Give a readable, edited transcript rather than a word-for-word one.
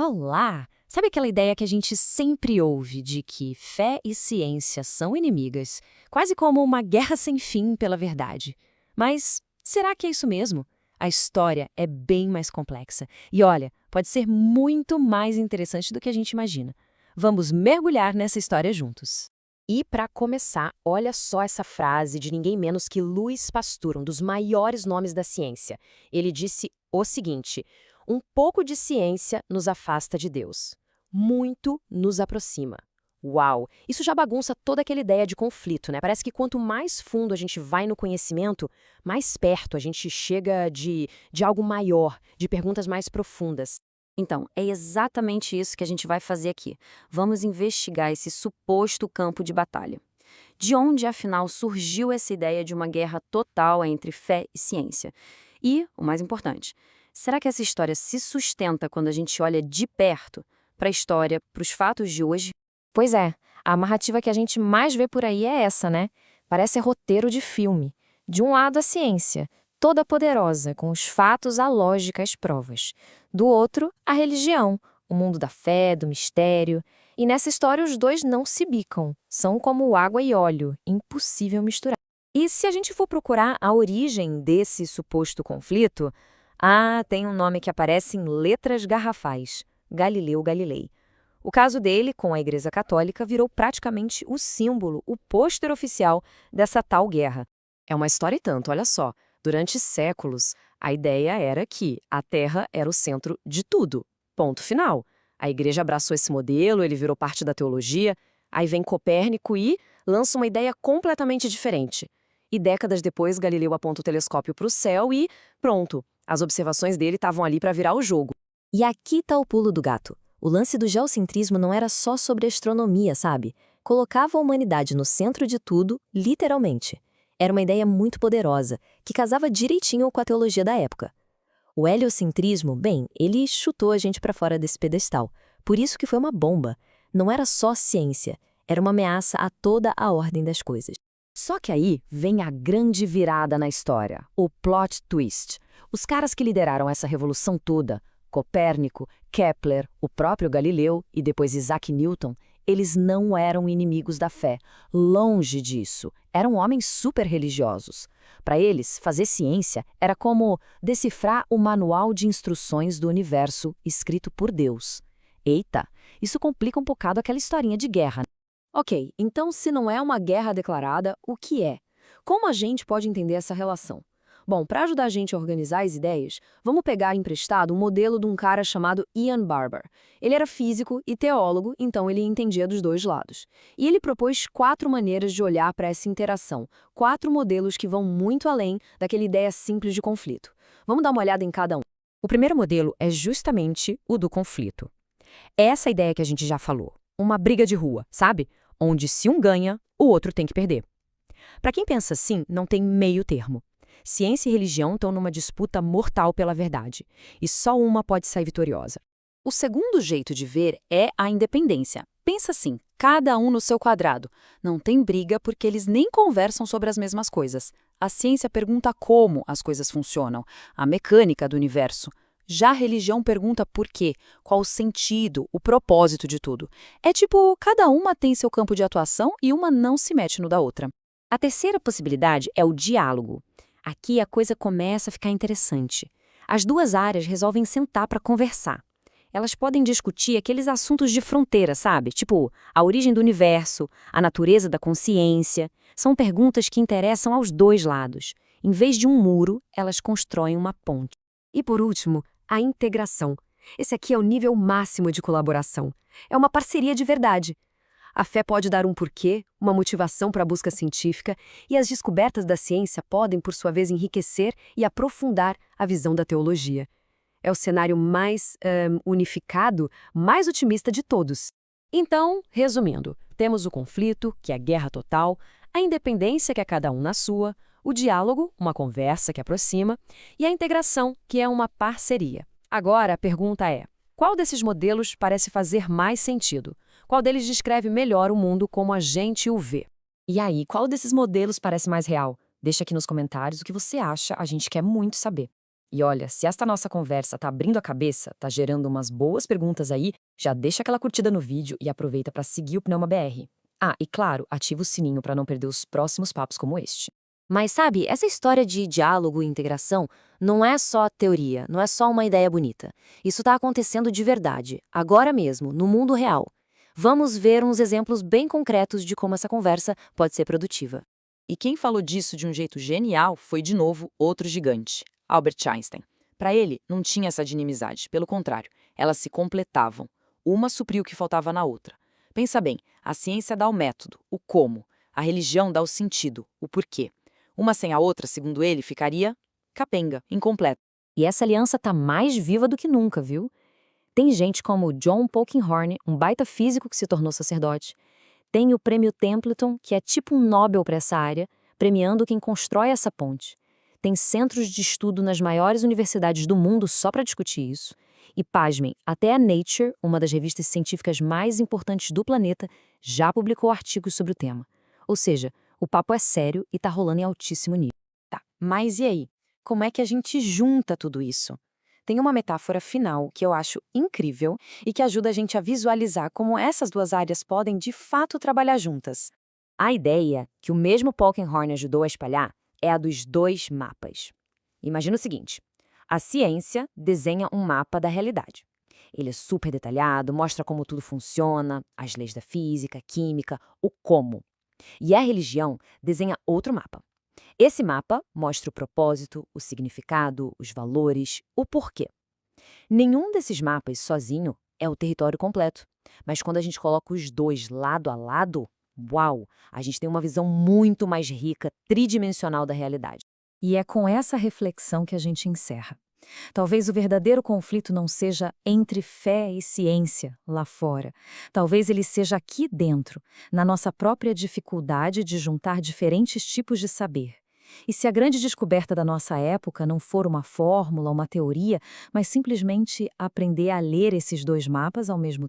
Olá! Sabe aquela ideia que a gente sempre ouve de que fé e ciência são inimigas, quase como uma guerra sem fim pela verdade? Mas será que é isso mesmo? A história é bem mais complexa e, olha, pode ser muito mais interessante do que a gente imagina. Vamos mergulhar nessa história juntos. E, para começar, olha só essa frase de ninguém menos que Louis Pasteur, um dos maiores nomes da ciência. Ele disse o seguinte: um pouco de ciência nos afasta de Deus, muito nos aproxima. Uau! Isso já bagunça toda aquela ideia de conflito, né? Parece que quanto mais fundo a gente vai no conhecimento, mais perto a gente chega de algo maior, de perguntas mais profundas. Então, é exatamente isso que a gente vai fazer aqui. Vamos investigar esse suposto campo de batalha. De onde, afinal, surgiu essa ideia de uma guerra total entre fé e ciência? E, o mais importante, será que essa história se sustenta quando a gente olha de perto para a história, para os fatos de hoje? Pois é, a narrativa que a gente mais vê por aí é essa, né? Parece roteiro de filme. De um lado, a ciência, toda poderosa, com os fatos, a lógica, as provas. Do outro, a religião, o mundo da fé, do mistério. E nessa história, os dois não se bicam. São como água e óleo, impossível misturar. E se a gente for procurar a origem desse suposto conflito, tem um nome que aparece em letras garrafais: Galileu Galilei. O caso dele, com a Igreja Católica, virou praticamente o símbolo, o pôster oficial dessa tal guerra. É uma história e tanto, olha só. Durante séculos, a ideia era que a Terra era o centro de tudo. Ponto final. A Igreja abraçou esse modelo, ele virou parte da teologia. Aí vem Copérnico e lança uma ideia completamente diferente. E décadas depois, Galileu aponta o telescópio para o céu e pronto. As observações dele estavam ali para virar o jogo. E aqui está o pulo do gato. O lance do geocentrismo não era só sobre astronomia, sabe? Colocava a humanidade no centro de tudo, literalmente. Era uma ideia muito poderosa, que casava direitinho com a teologia da época. O heliocentrismo, bem, ele chutou a gente para fora desse pedestal. Por isso que foi uma bomba. Não era só ciência, era uma ameaça a toda a ordem das coisas. Só que aí vem a grande virada na história, o plot twist. Os caras que lideraram essa revolução toda, Copérnico, Kepler, o próprio Galileu e depois Isaac Newton, eles não eram inimigos da fé. Longe disso. Eram homens super religiosos. Para eles, fazer ciência era como decifrar o manual de instruções do universo escrito por Deus. Eita, isso complica um bocado aquela historinha de guerra. Ok, então se não é uma guerra declarada, o que é? Como a gente pode entender essa relação? Bom, para ajudar a gente a organizar as ideias, vamos pegar emprestado um modelo de um cara chamado Ian Barber. Ele era físico e teólogo, então ele entendia dos dois lados. E ele propôs 4 maneiras de olhar para essa interação, 4 modelos que vão muito além daquela ideia simples de conflito. Vamos dar uma olhada em cada um. O primeiro modelo é justamente o do conflito. É essa ideia que a gente já falou, uma briga de rua, sabe? Onde se um ganha, o outro tem que perder. Para quem pensa assim, não tem meio termo. Ciência e religião estão numa disputa mortal pela verdade, e só uma pode sair vitoriosa. O segundo jeito de ver é a independência. Pensa assim, cada um no seu quadrado. Não tem briga porque eles nem conversam sobre as mesmas coisas. A ciência pergunta como as coisas funcionam, a mecânica do universo. Já a religião pergunta por quê, qual o sentido, o propósito de tudo. É tipo, cada uma tem seu campo de atuação e uma não se mete no da outra. A terceira possibilidade é o diálogo. Aqui a coisa começa a ficar interessante. As duas áreas resolvem sentar para conversar. Elas podem discutir aqueles assuntos de fronteira, sabe? Tipo, a origem do universo, a natureza da consciência. São perguntas que interessam aos dois lados. Em vez de um muro, elas constroem uma ponte. E por último, a integração. Esse aqui é o nível máximo de colaboração. É uma parceria de verdade. A fé pode dar um porquê, uma motivação para a busca científica, e as descobertas da ciência podem, por sua vez, enriquecer e aprofundar a visão da teologia. É o cenário mais unificado, mais otimista de todos. Então, resumindo, temos o conflito, que é a guerra total, a independência, que é cada um na sua, o diálogo, uma conversa que aproxima, e a integração, que é uma parceria. Agora, a pergunta é: qual desses modelos parece fazer mais sentido? Qual deles descreve melhor o mundo como a gente o vê? E aí, qual desses modelos parece mais real? Deixa aqui nos comentários o que você acha, a gente quer muito saber. E olha, se esta nossa conversa tá abrindo a cabeça, tá gerando umas boas perguntas aí, já deixa aquela curtida no vídeo e aproveita para seguir o Pneuma BR. Ah, e claro, ativa o sininho para não perder os próximos papos como este. Mas sabe, essa história de diálogo e integração não é só teoria, não é só uma ideia bonita. Isso está acontecendo de verdade, agora mesmo, no mundo real. Vamos ver uns exemplos bem concretos de como essa conversa pode ser produtiva. E quem falou disso de um jeito genial foi, de novo, outro gigante, Albert Einstein. Para ele, não tinha essa de inimizade, pelo contrário, elas se completavam. Uma supriu o que faltava na outra. Pensa bem, a ciência dá o método, o como, a religião dá o sentido, o porquê. Uma sem a outra, segundo ele, ficaria capenga, incompleta. E essa aliança tá mais viva do que nunca, viu? Tem gente como John Polkinghorne, um baita físico que se tornou sacerdote. Tem o prêmio Templeton, que é tipo um Nobel para essa área, premiando quem constrói essa ponte. Tem centros de estudo nas maiores universidades do mundo só para discutir isso. E pasmem, até a Nature, uma das revistas científicas mais importantes do planeta, já publicou artigos sobre o tema. Ou seja, o papo é sério e tá rolando em altíssimo nível. Tá, mas e aí? Como é que a gente junta tudo isso? Tem uma metáfora final que eu acho incrível e que ajuda a gente a visualizar como essas duas áreas podem de fato trabalhar juntas. A ideia, que o mesmo Polkinghorne ajudou a espalhar, é a dos dois mapas. Imagina o seguinte: a ciência desenha um mapa da realidade. Ele é super detalhado, mostra como tudo funciona, as leis da física, química, o como. E a religião desenha outro mapa. Esse mapa mostra o propósito, o significado, os valores, o porquê. Nenhum desses mapas sozinho é o território completo, mas quando a gente coloca os dois lado a lado, uau, a gente tem uma visão muito mais rica, tridimensional da realidade. E é com essa reflexão que a gente encerra. Talvez o verdadeiro conflito não seja entre fé e ciência lá fora. Talvez ele seja aqui dentro, na nossa própria dificuldade de juntar diferentes tipos de saber. E se a grande descoberta da nossa época não for uma fórmula, uma teoria, mas simplesmente aprender a ler esses dois mapas ao mesmo tempo,